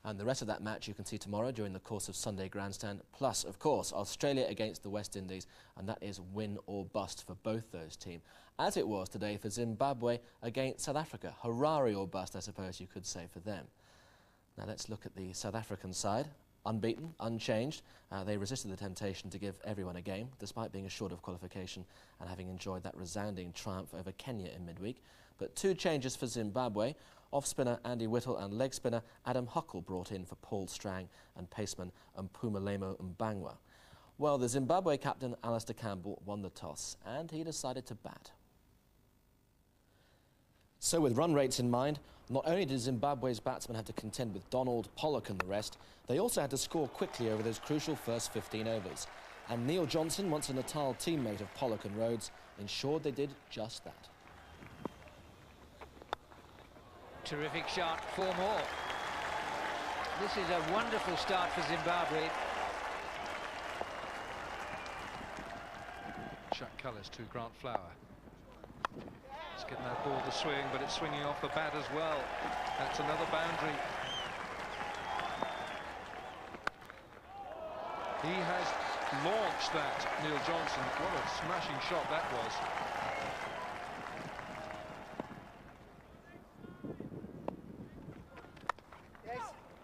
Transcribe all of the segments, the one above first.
And the rest of that match you can see tomorrow during the course of Sunday Grandstand. Plus, of course, Australia against the West Indies, and that is win or bust for both those teams. As it was today for Zimbabwe against South Africa. Harare or bust, I suppose you could say, for them. Now let's look at the South African side. Unbeaten, unchanged. They resisted the temptation to give everyone a game, despite being assured of qualification and having enjoyed that resounding triumph over Kenya in midweek. But two changes for Zimbabwe. Off-spinner Andy Whittle and leg-spinner Adam Huckle brought in for Paul Strang and paceman Mpumelelo Mbangwa. Well, the Zimbabwe captain Alistair Campbell won the toss and he decided to bat. So with run rates in mind, not only did Zimbabwe's batsmen have to contend with Donald, Pollock and the rest, they also had to score quickly over those crucial first 15 overs. And Neil Johnson, once a Natal teammate of Pollock and Rhodes, ensured they did just that. Terrific shot, 4 more. This is a wonderful start for Zimbabwe. Chuck Cullis to Grant Flower. It's getting that ball to swing, but it's swinging off the bat as well. That's another boundary. He has launched that, Neil Johnson. What a smashing shot that was.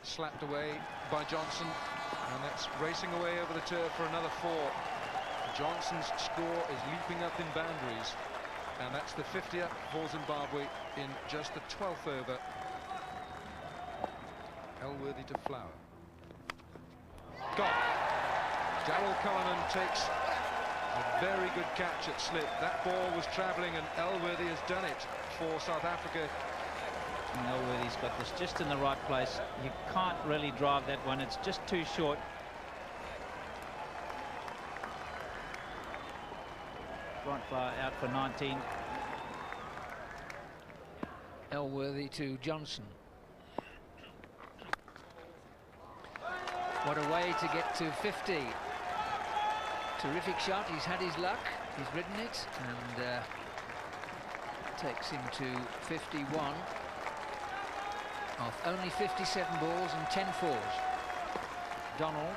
Slapped away by Johnson, and that's racing away over the turf for another 4. Johnson's score is leaping up in boundaries, and that's the 50th for Zimbabwe in just the 12th over. Elworthy to Flower. Got it. Darryl Cullinan takes a very good catch at slip. That ball was travelling, and Elworthy has done it for South Africa. Elworthy's got this just in the right place. You can't really drive that one, it's just too short. Grant Flower out for 19. Elworthy to Johnson. What a way to get to 50. Terrific shot, he's had his luck, he's ridden it, and takes him to 51. Off only 57 balls and 10 fours. Donald,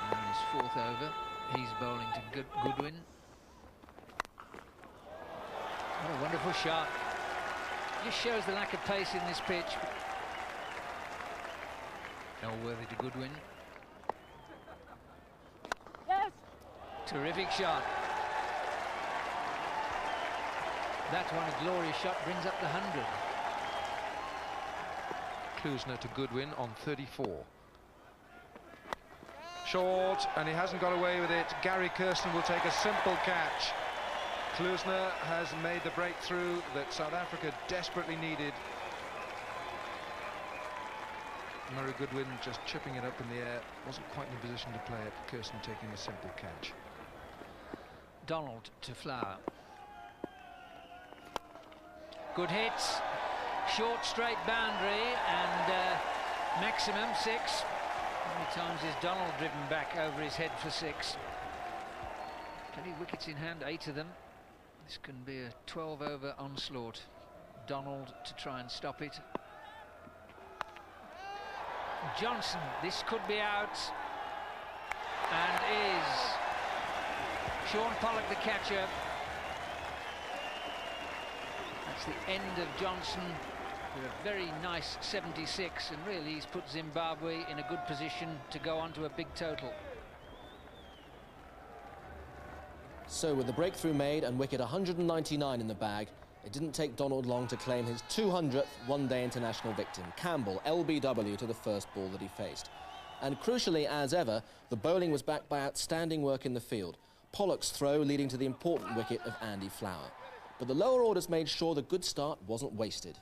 on his 4th over, he's bowling to Goodwin. What a wonderful shot. Just shows the lack of pace in this pitch. Elworthy to Goodwin. Yes. Terrific shot. That one, a glorious shot, brings up the 100. Klusner to Goodwin on 34. Short, and he hasn't got away with it. Gary Kirsten will take a simple catch. Klusner has made the breakthrough that South Africa desperately needed. Murray Goodwin just chipping it up in the air. Wasn't quite in a position to play it. Kirsten taking a simple catch. Donald to Flower. Good hits. Short straight boundary and maximum 6. How many times is Donald driven back over his head for 6? 20 wickets in hand, 8 of them. This can be a 12-over onslaught. Donald to try and stop it. Johnson, this could be out, and is. Sean Pollock the catcher. That's the end of Johnson with a very nice 76, and really he's put Zimbabwe in a good position to go on to a big total. So with the breakthrough made and wicket 199 in the bag, it didn't take Donald long to claim his 200th one-day international victim, Campbell, LBW, to the first ball that he faced. And crucially, as ever, the bowling was backed by outstanding work in the field. Pollock's throw leading to the important wicket of Andy Flower. But the lower orders made sure the good start wasn't wasted.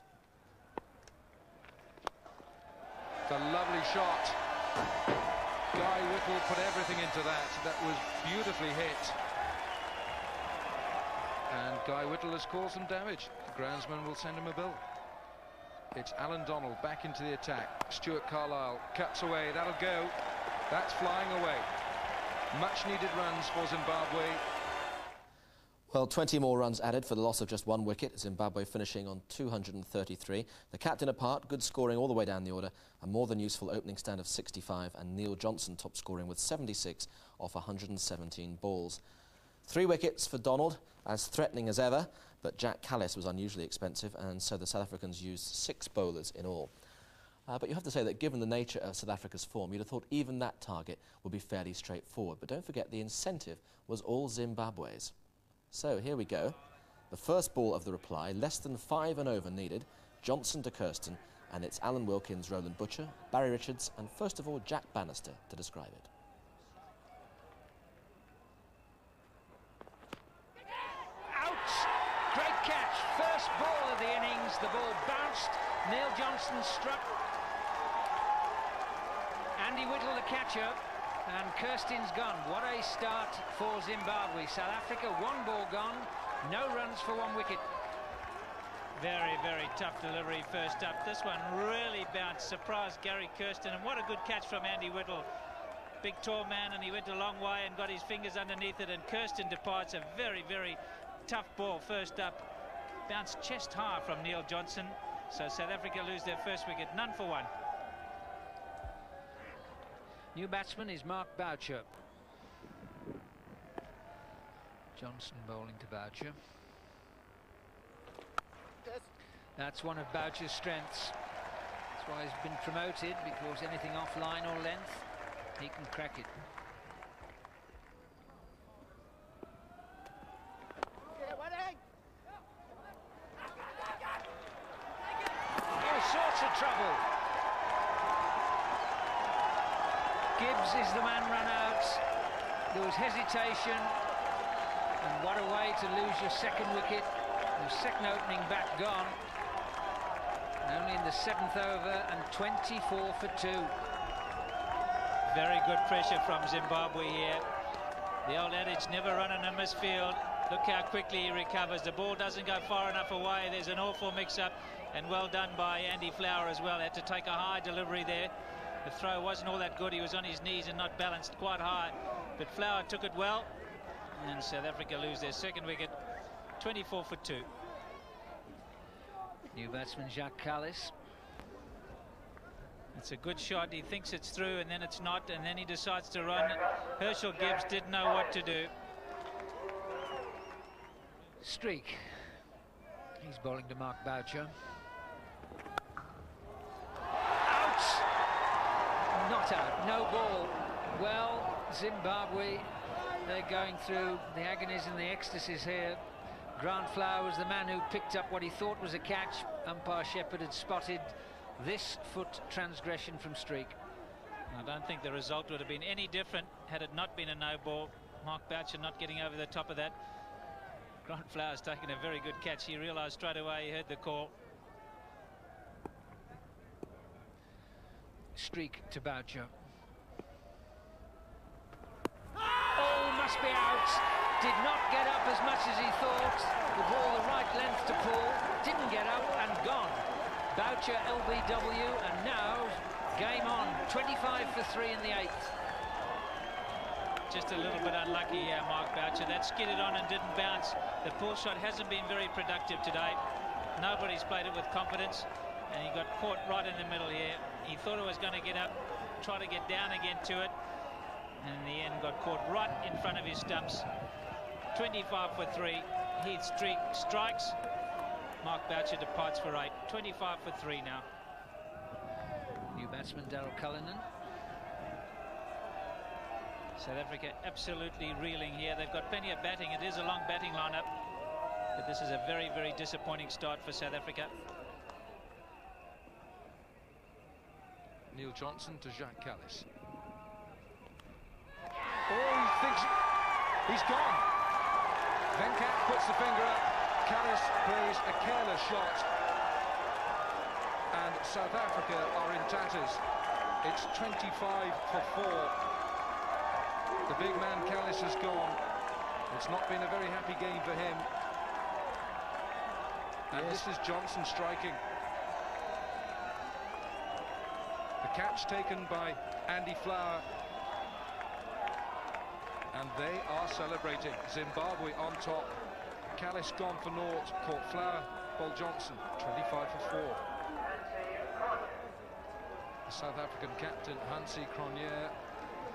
The lovely shot. Guy Whittle put everything into that. That was beautifully hit. And Guy Whittle has caused some damage. The groundsman will send him a bill. It's Alan Donald back into the attack. Stuart Carlisle cuts away. That'll go. That's flying away. Much needed runs for Zimbabwe. Well, 20 more runs added for the loss of just 1 wicket, Zimbabwe finishing on 233. The captain apart, good scoring all the way down the order, a more than useful opening stand of 65, and Neil Johnson top scoring with 76 off 117 balls. 3 wickets for Donald, as threatening as ever, but Jack Callis was unusually expensive, and so the South Africans used 6 bowlers in all. But you have to say that given the nature of South Africa's form, you'd have thought even that target would be fairly straightforward. But don't forget the incentive was all Zimbabwe's. So here we go. The first ball of the reply, less than 5 and over needed. Johnson to Kirsten, and it's Alan Wilkins, Roland Butcher, Barry Richards, and first of all Jack Bannister to describe it. Out! Great catch. First ball of the innings. The ball bounced. Neil Johnson struck. Andy Whittle, the catcher. And Kirsten's gone. What a start for Zimbabwe. South Africa, 1 ball gone, no runs for 1 wicket. Very, very tough delivery first up. This one really bounced, surprised Gary Kirsten, and what a good catch from Andy Whittle. Big tall man, and he went a long way and got his fingers underneath it, and Kirsten departs. A very, very tough ball first up. Bounced chest high from Neil Johnson. So South Africa lose their first wicket, none for 1. New batsman is Mark Boucher. Johnson bowling to Boucher. That's one of Boucher's strengths. That's why he's been promoted, because anything off line or length, he can crack it. All sorts of trouble. Gibbs is the man run out. There was hesitation, and what a way to lose your second wicket. The second opening bat gone, and only in the 7th over, and 24 for 2. Very good pressure from Zimbabwe here. The old adage, never run in a misfield. Look how quickly he recovers. The ball doesn't go far enough away. There's an awful mix-up, and well done by Andy Flower as well. Had to take a high delivery there. The throw wasn't all that good. He was on his knees and not balanced quite high. But Flower took it well. And South Africa lose their second wicket, 24 for 2. New batsman Jacques Callis. It's a good shot. He thinks it's through, and then it's not. And then he decides to run. Herschel Gibbs didn't know what to do. Streak. He's bowling to Mark Boucher. Not out, no ball. Well, Zimbabwe, they're going through the agonies and the ecstasies here. Grant Flower was the man who picked up what he thought was a catch. Umpire Shepherd had spotted this foot transgression from Streak. I don't think the result would have been any different had it not been a no ball. Mark Boucher not getting over the top of that. Grant Flower's taken a very good catch. He realised straight away, he heard the call. Streak to Boucher. Oh, must be out. Did not get up as much as he thought. The ball the right length to pull. Didn't get up and gone. Boucher LBW, and now game on. 25 for 3 in the 8th. Just a little bit unlucky here, Mark Boucher. That skidded on and didn't bounce. The pull shot hasn't been very productive today. Nobody's played it with confidence, and he got caught right in the middle here. He thought it was going to get up, try to get down again to it, and in the end got caught right in front of his stumps. 25 for 3. Heath Streak strikes. Mark Boucher departs for 8. 25 for 3 now. New batsman Daryl Cullinan. South Africa absolutely reeling here. They've got plenty of batting. It is a long batting lineup, but this is a very, very disappointing start for South Africa. Neil Johnson to Jacques Callis. Oh, he thinks he's gone. Venkat puts the finger up. Callis plays a careless shot, and South Africa are in tatters. It's 25 for 4. The big man Callis has gone. It's not been a very happy game for him. And yes, this is Johnson striking. The catch taken by Andy Flower. And they are celebrating. Zimbabwe on top. Callis gone for naught, caught Flower, Paul Johnson, 25 for 4. The South African captain, Hansie Cronje,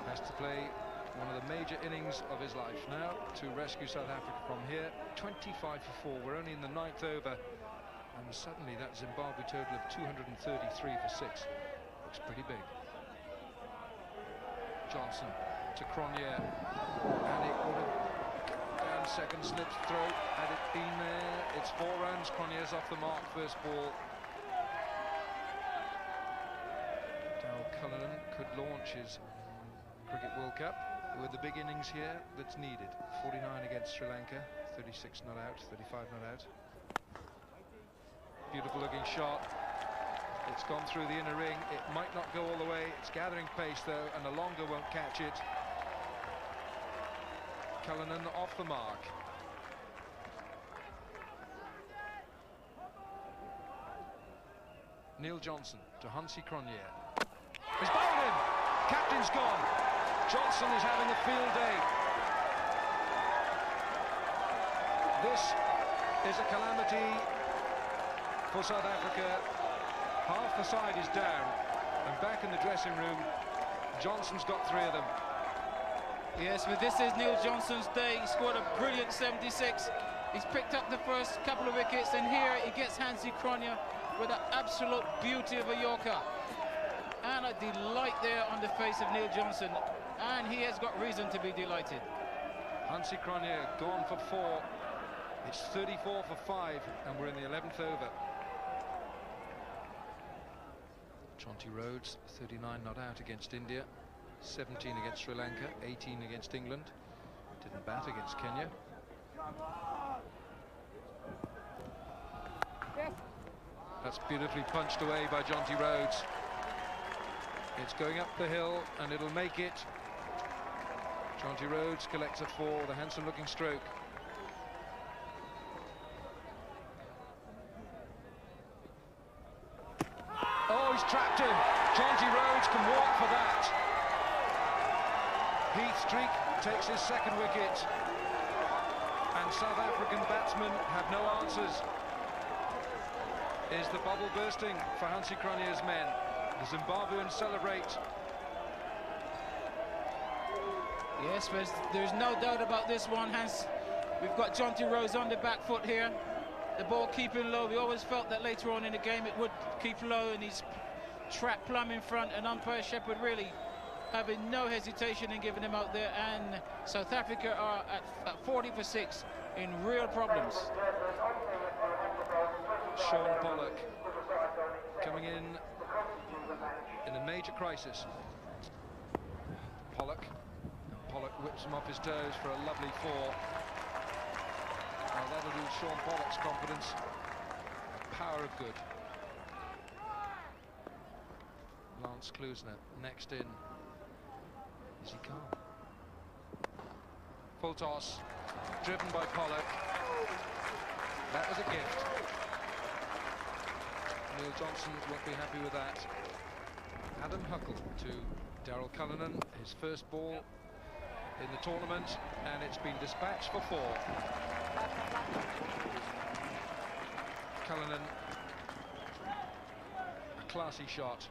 has to play one of the major innings of his life now to rescue South Africa from here. 25 for 4. We're only in the 9th over, and suddenly that Zimbabwe total of 233 for 6 looks pretty big. Johnson to Cronje, and it would have down second, slips throat. Had it been there, it's 4 runs. Cronje's off the mark, first ball. Daryl Cullinan could launch his Cricket World Cup with the big innings here that's needed. 49 against Sri Lanka, 36 not out, 35 not out. Beautiful looking shot. It's gone through the inner ring. It might not go all the way. It's gathering pace though, and the longer won't catch it. Cullinan off the mark. Neil Johnson to Hansie Cronje. He's bowled him. Captain's gone. Johnson is having a field day. This is a calamity for South Africa. Half the side is down, and back in the dressing room, Johnson's got 3 of them. Yes, but this is Neil Johnson's day. He scored a brilliant 76. He's picked up the first couple of wickets, and here he gets Hansie Cronje with an absolute beauty of a Yorker. And a delight there on the face of Neil Johnson, and he has got reason to be delighted. Hansie Cronje gone for 4. It's 34 for 5, and we're in the 11th over. Jonty Rhodes, 39 not out against India, 17 against Sri Lanka, 18 against England. Didn't bat against Kenya. That's beautifully punched away by Jonty Rhodes. It's going up the hill, and it'll make it. Jonty Rhodes collects a 4, the handsome looking stroke. Oh, he's trapped him. Jonty Rhodes can walk for that. Heath Streak takes his 2nd wicket, and South African batsmen have no answers. Is the bubble bursting for Hansie Cronje's men? The Zimbabweans celebrate. Yes, there's no doubt about this one, Hans. We've got Jonty Rhodes on the back foot here. The ball keeping low. We always felt that later on in the game it would keep low, and he's trapped plumb in front, and umpire Shepherd really having no hesitation in giving him out there, and South Africa are at 40 for 6 in real problems. Sean Pollock coming in a major crisis. Pollock whips him off his toes for a lovely 4. Now that'll do Sean Pollock's confidence. Power of good. Lance Klusner next in. Is he calm? Full toss, driven by Pollock. That was a gift. Neil Johnson won't be happy with that. Adam Huckle to Daryl Cullinan, his first ball in the tournament, and it's been dispatched for 4. Cullinan, a classy shot.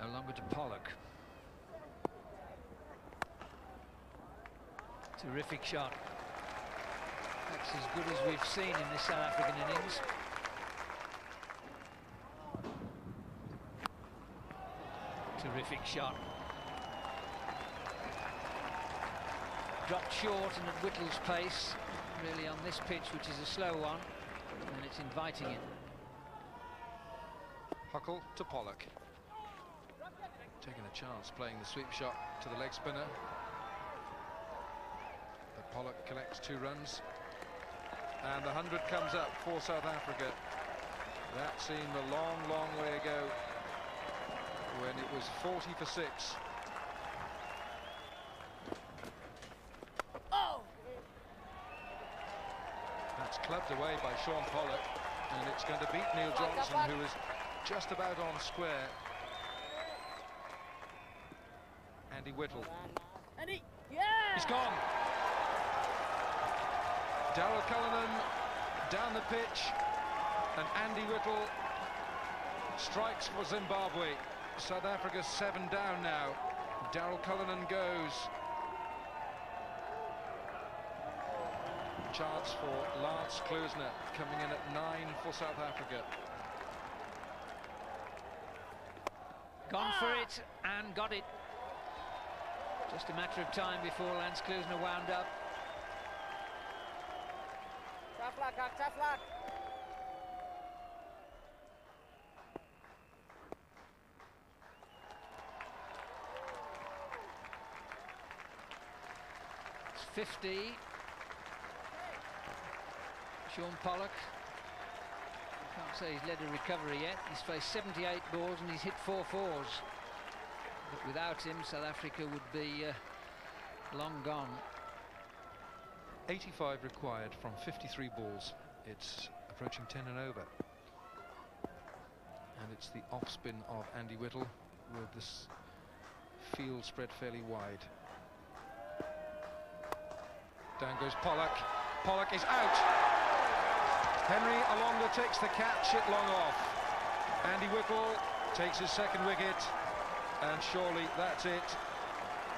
No longer to Pollock. Terrific shot. That's as good as we've seen in this South African innings. Terrific shot. Dropped short and at Whittle's pace, really on this pitch, which is a slow one, and it's inviting it. Huckle to Pollock. Taking a chance playing the sweep shot to the leg spinner. But Pollock collects 2 runs. And the 100 comes up for South Africa. That seemed a long, long way ago when it was 40 for 6. Oh! That's clubbed away by Sean Pollock, and it's going to beat Neil Johnson, who is just about on square. Andy Whittle. Andy, yeah! He's gone. Daryl Cullinan down the pitch, and Andy Whittle strikes for Zimbabwe. South Africa 7 down now. Daryl Cullinan goes. Charge for Lance Kloosner, coming in at 9 for South Africa. Gone for it and got it. Just a matter of time before Lance Kloosner wound up. Tough luck, tough luck. It's 50. Sean Pollock. Can't say he's led a recovery yet. He's faced 78 balls and he's hit 4 fours. But without him, South Africa would be long gone. 85 required from 53 balls. It's approaching 10 and over. And it's the off spin of Andy Whittle with this field spread fairly wide. Down goes Pollock. Pollock is out. Henry Alonga takes the catch, it long off. Andy Whittle takes his second wicket, and surely that's it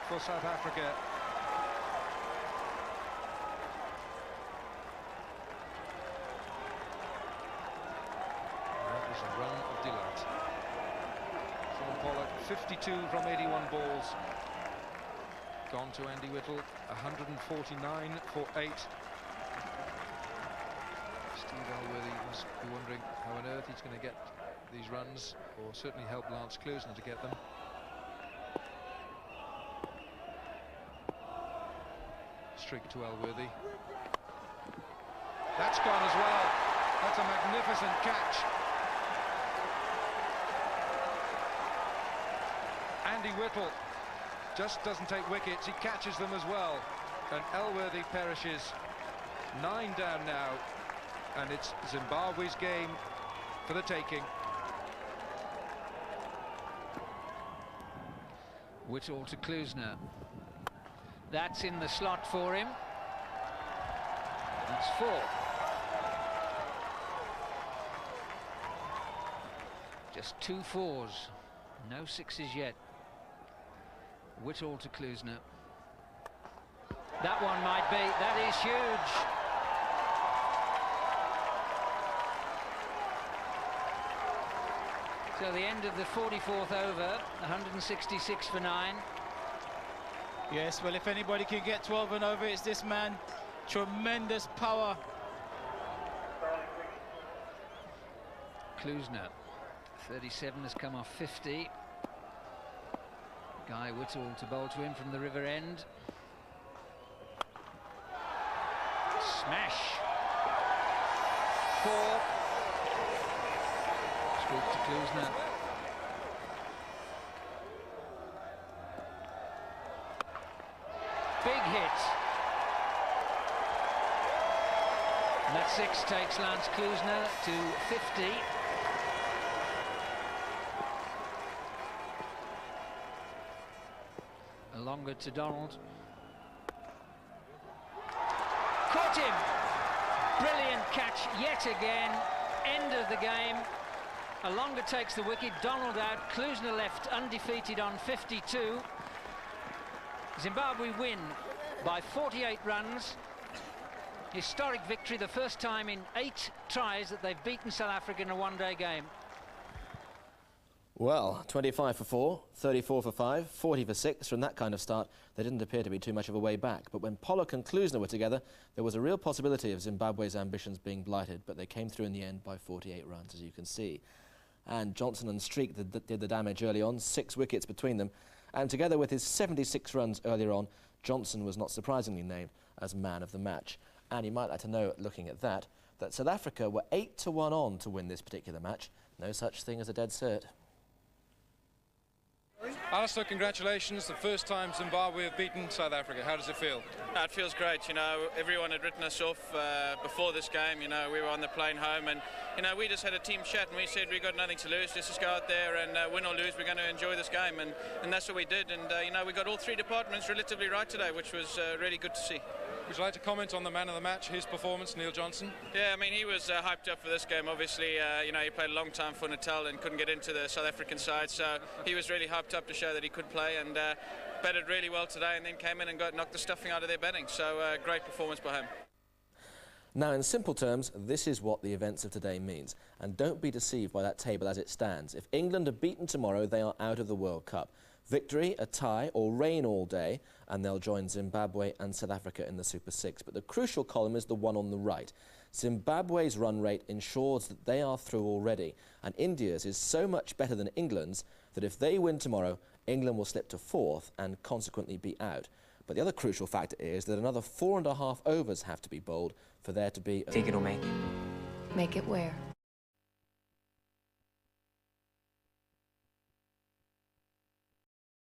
for South Africa. That was a run of delight. Sean Pollock, 52 from 81 balls. Gone to Andy Whittle, 149 for 8. Steve Elworthy must be wondering how on earth he's going to get these runs, or certainly help Lance Kloosner to get them. Streak to Elworthy. That's gone as well. That's a magnificent catch. Andy Whittle just doesn't take wickets, he catches them as well. And Elworthy perishes. 9 down now. And it's Zimbabwe's game for the taking. Whittle to Kloosner. That's in the slot for him. It's 4. Just 2 4s. No 6s yet. Whittle to Kloosner. That one might be. That is huge. So the end of the 44th over, 166 for 9. Yes, well, if anybody can get 12 and over, it's this man. Tremendous power. Kloosner, 37, has come off 50. Guy Whittle to bowl to him from the river end. Smash. 4. Scoop to Kloosner. Big hit. And that 6 takes Lance Kloosner to 50. Longer to Donald. Caught him! Brilliant catch yet again. End of the game. Alonga takes the wicket, Donald out, Kloosner left undefeated on 52. Zimbabwe win by 48 runs. Historic victory, the first time in 8 tries that they've beaten South Africa in a one-day game. Well, 25 for 4, 34 for 5, 40 for 6. From that kind of start, there didn't appear to be too much of a way back. But when Pollock and Kloosner were together, there was a real possibility of Zimbabwe's ambitions being blighted, but they came through in the end by 48 runs, as you can see. And Johnson and Streak did the damage early on, 6 wickets between them. And together with his 76 runs earlier on, Johnson was not surprisingly named as man of the match. And you might like to know, looking at that South Africa were 8 to 1 on to win this particular match. No such thing as a dead cert. Alistair, congratulations. The first time Zimbabwe have beaten South Africa. How does it feel? No, it feels great. You know, everyone had written us off before this game. You know, we were on the plane home, and you know, we just had a team chat and we said we got nothing to lose, just go out there and win or lose, we're going to enjoy this game, and that's what we did. And you know, we got all three departments relatively right today, which was really good to see. Would you like to comment on the man of the match, his performance, Neil Johnson? Yeah, I mean, he was hyped up for this game. Obviously, you know, he played a long time for Natal and couldn't get into the South African side, so he was really hyped up to show that he could play, and batted really well today, and then came in and knocked the stuffing out of their batting. So great performance by him. Now, in simple terms, this is what the events of today means. And don't be deceived by that table as it stands. If England are beaten tomorrow, they are out of the World Cup. Victory, a tie, or rain all day, and they'll join Zimbabwe and South Africa in the Super Six. But the crucial column is the one on the right. Zimbabwe's run rate ensures that they are through already, and India's is so much better than England's that if they win tomorrow, England will slip to fourth and consequently be out. But the other crucial factor is that another 4.5 overs have to be bowled for there to be... Think it'll make it? Make it where?